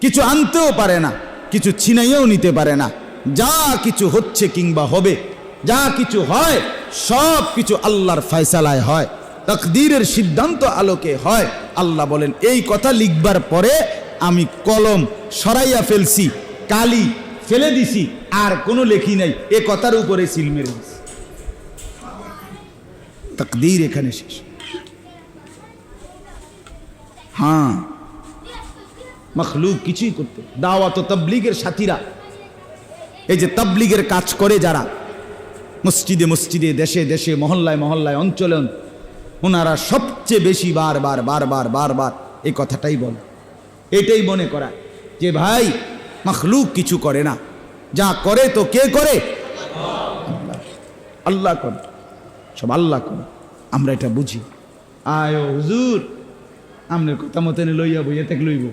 কিছু আনতেও পারে না, কিছু ছিনাইয়েও নিতে পারে না। যা কিছু হচ্ছে কিংবা হবে, যা কিছু হয় সব কিছু আল্লাহর ফয়সালায় হয়, তাকদীরের সিদ্ধান্ত আলোকে হয়। আল্লাহ বলেন এই কথা লিখবার পরে আমি কলম সরাইয়া ফেলছি, কালি ফেলে দিছি, আর কোনো লেখি নাই, এ কথার উপরে সিল মেরে দিছি। তাকদীর এখানে শেষ। হ্যাঁ, মখলুক কিছুই করতে, দাওয়াত ও তাবলীগের সাথীরা, এই যে তাবলীগের কাজ করে যারা মসজিদে মসজিদে, দেশে দেশে, মহল্লায় মহল্লায়, অঞ্চলে, ওনারা সবচেয়ে বেশি বারবার বারবার বারবার এই কথাটাই বলে, এটাই মনে করা যে ভাই মখলুক কিছু করে না, যা করে তো কে করে? আল্লাহ করে, সব আল্লাহ করে। আমরা এটা বুঝি। আয় হুজুর, আমনের কথা মতন লইয়া বইয়া থেকে লইব।